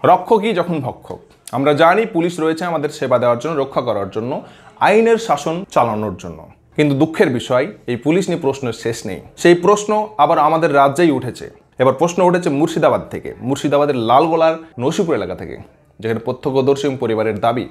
রক্ষকই যখন ভক্ষক। আমরা জানি পুলিশ রয়েছে আমাদের সেবা দেওয়ার জন্য, রক্ষা করার জন্য, আইনের শাসন চালানোর জন্য। কিন্তু দুঃখের বিষয়, এই পুলিশ নিয়ে প্রশ্নের শেষ নেই। সেই প্রশ্ন আবার আমাদের রাজ্যেই উঠেছে। এবার প্রশ্ন উঠেছে মুর্শিদাবাদ থেকে, মুর্শিদাবাদের লালগোলার নসিপুর এলাকা থেকে, যেখানে প্রত্যক্ষদর্শী পরিবারের দাবি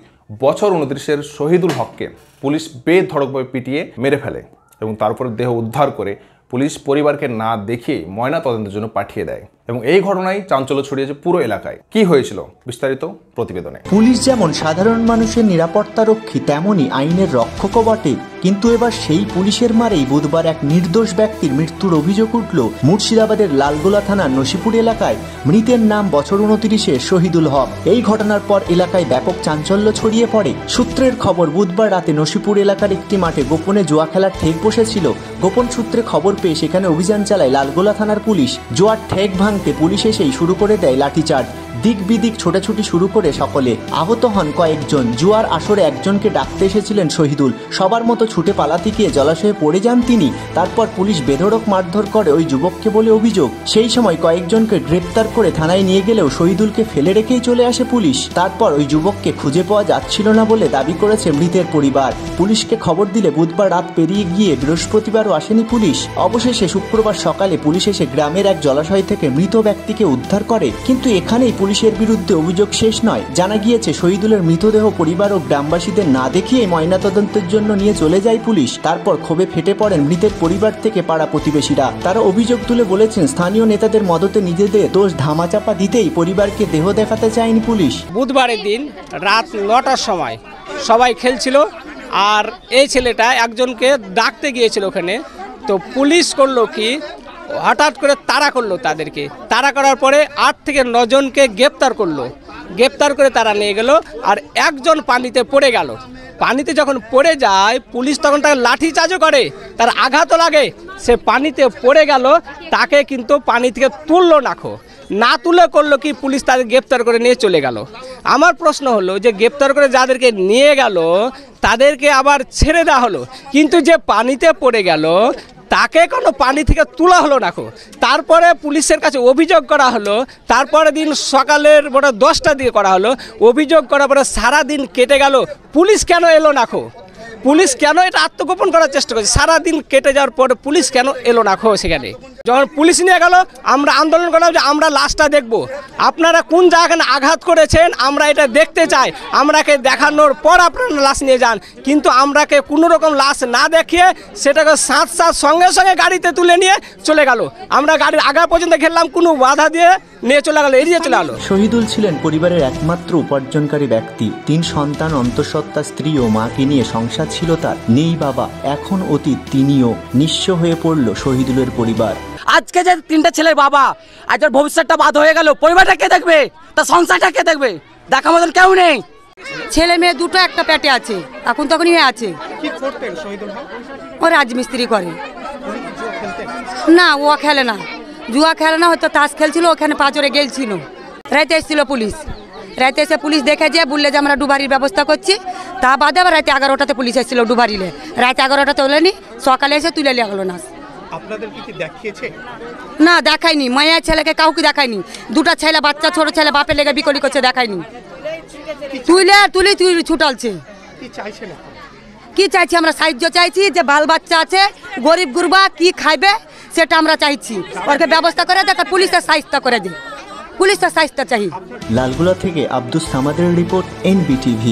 বছর 29-এর শহীদুল হককে পুলিশ বেধড়কভাবে পিটিয়ে মেরে ফেলে এবং তারপর দেহ উদ্ধার করে পুলিশ পরিবারকে না দেখিয়ে ময়না তদন্তের জন্য পাঠিয়ে দেয়। এবং এই ঘটনায় চাঞ্চল্য ছড়িয়েছে পুরো এলাকায়। কি হয়েছিল বিস্তারিত প্রতিবেদনে। পুলিশ যেমন সাধারণ মানুষের নিরাপত্তা রক্ষী, তেমনই আইনের রক্ষকও বটে। কিন্তু এবার সেই পুলিশের মারেই বুধবার এক নির্দোষ ব্যক্তির মৃত্যুর অভিযোগ উঠল মুর্শিদাবাদের লালগোলা থানার নসিপুর এলাকায়। মৃতের নাম বছর 29-এ শহীদুল হক। এই ঘটনার পর এলাকায় ব্যাপক চাঞ্চল্য ছড়িয়ে পড়ে। সূত্রের খবর, বুধবার রাতে নসিপুর এলাকার একটি মাঠে গোপনে জুয়া খেলার ঠেক বসেছিল। গোপন সূত্রে খবর পেয়ে সেখানে অভিযান চালায় লালগোলা থানার পুলিশ। জুয়ার ঠেক ভাঙতে পুলিশ এসেই শুরু করে দেয় লাঠিচার্জ। দিক বিদিক ছোটাছুটি শুরু করে সকলে। আহত হন কয়েকজন। জুয়ার আসরে একজনকে ডাকতে এসেছিলেন শহীদুল। সবার মতো ছুটে পালাতে গিয়ে জলাশয়ে পড়ে যান তিনি। তারপর পুলিশ বেধড়ক মারধর করে ওই যুবককে বলে অভিযোগ। সেই সময় কয়েকজনকে গ্রেপ্তার করে থানায় নিয়ে গেলেও শহীদুলকে ফেলে রেখেই চলে আসে পুলিশ। তারপর ওই যুবককে খুঁজে পাওয়া যাচ্ছিল না বলে দাবি করেছে মৃতের পরিবার। পুলিশকে খবর দিলে বুধবার রাত পেরিয়ে গিয়ে বৃহস্পতিবারও আসেনি পুলিশ। অবশেষে শুক্রবার সকালে পুলিশ এসে গ্রামের এক জলাশয় থেকে মৃত ব্যক্তিকে উদ্ধার করে। কিন্তু এখানেই পুলিশের বিরুদ্ধে অভিযোগ শেষ নয়। জানা গিয়েছে শহীদুলের মৃতদেহ পরিবার ও গ্রামবাসীদের না দেখিয়ে ময়নাতদন্তের জন্য নিয়ে চলে যায় পুলিশ। তারপর ক্ষোভে ফেটে পড়েন মৃতের পরিবার থেকে পাড়া প্রতিবেশীরা। তারা অভিযোগ তুলে বলেছেন স্থানীয় নেতাদের মদতে নিজেদের দোষ ধামাচাপা দিতেই পরিবারকে দেহ দেখাতে চায়নি পুলিশ। বুধবারের দিন রাত 9টার সময় সবাই খেলছিল, আর এই ছেলেটা একজনকে ডাকতে গিয়েছিল ওখানে। তো পুলিশ করলো কি, হঠাৎ করে তাড়া করলো তাদেরকে। তাড়া করার পরে 8 থেকে 9 জনকে গ্রেপ্তার করলো। গ্রেপ্তার করে তারা নিয়ে গেল, আর একজন পানিতে পড়ে গেল। পানিতে যখন পড়ে যায় পুলিশ তখন তাকে লাঠি চার্জও করে, তার আঘাতও লাগে। সে পানিতে পড়ে গেল, তাকে কিন্তু পানি থেকে তুললো না তুলে করলো কি, পুলিশ তাদের গ্রেপ্তার করে নিয়ে চলে গেল। আমার প্রশ্ন হলো যে গ্রেপ্তার করে যাদেরকে নিয়ে গেল তাদেরকে আবার ছেড়ে দেওয়া হলো, কিন্তু যে পানিতে পড়ে গেল তাকে কোনো পানি থেকে তোলা হলো না। তারপরে পুলিশের কাছে অভিযোগ করা হলো। তারপরে দিন সকালের 10টার দিকে করা হলো। অভিযোগ করার পরে সারাদিন কেটে গেল, পুলিশ কেন এলো না? পুলিশ কেন এটা আত্মগোপন করার চেষ্টা করছে? সারাদিন কেটে যাওয়ার পরে পুলিশ কেন এলো না সেখানে? যখন পুলিশ নিয়ে গেল আমরা আন্দোলন করলাম যে আমরা লাশটা দেখব, আপনারা কোন জায়গায় আঘাত করেছেন আমরা এটা দেখতে চাই, আমরাকে দেখানোর পর আপনারা লাশ নিয়ে যান। কিন্তু আমরাকে কোনো রকম লাশ না দেখিয়ে সেটাকে সাথ সঙ্গে সঙ্গে গাড়িতে তুলে নিয়ে চলে গেল। আমরা গাড়ির আগা পর্যন্ত খেললাম, কোনো বাধা দিয়ে নিয়ে চলে গেল, এড়িয়ে চলে গেল। শহীদুল ছিলেন পরিবারের একমাত্র উপার্জনকারী ব্যক্তি। 3 সন্তান, অন্তঃসত্ত্বা স্ত্রী ও মাকে নিয়ে সংসার ছিল তার। নেই বাবা, এখন অতীত, তিনিও নিঃস্ব হয়ে পড়ল শহীদুলের পরিবার। আজকে যে 3টা ছেলের বাবা, আজ ওর ভবিষ্যৎটা বাদ হয়ে গেল, পরিবারটা কে দেখবে? তার সংসারটা কে দেখবে? দেখা মতন কেউ নেই। ছেলে মেয়ে দুটো একটা পেটে আছে, এখন তখনই আছে। ও রাজমিস্ত্রি করে না, ও খেলে না, জুয়া খেলে না, হয়তো তাস খেলছিল, ওখানে পাঁচরে গেলছিল। রাতে এসেছিল পুলিশ, রাতে এসে পুলিশ দেখে যে বললে যে আমরা ডুবারির ব্যবস্থা করছি। তা বাদে আবার রাতে 11টাতে পুলিশ এসেছিল ডুবারিলে। রাতে 11টা তোলেনি, সকালে এসে তুলে নিয়ে গেল না। না দেখায়নি, মায়ের ছেলেকে কাউকে দেখায়নি। 2টা ছেলে বাচ্চা, ছোট ছেলে বাপের লেগে বিকলি করছে, দেখায়নি। তুলি ছুটালছে। কি চাইছি আমরা? সাহায্য চাইছি, যে বাল বাচ্চা আছে, গরিব গুরবা কি খাইবে সেটা আমরা চাইছি। ওকে ব্যবস্থা করে দেখ, পুলিশের সাহায্য করে দিই, পুলিশের সাহায্য চাই। লালগোলা থেকে আব্দুস সামাদের রিপোর্ট, NBTV।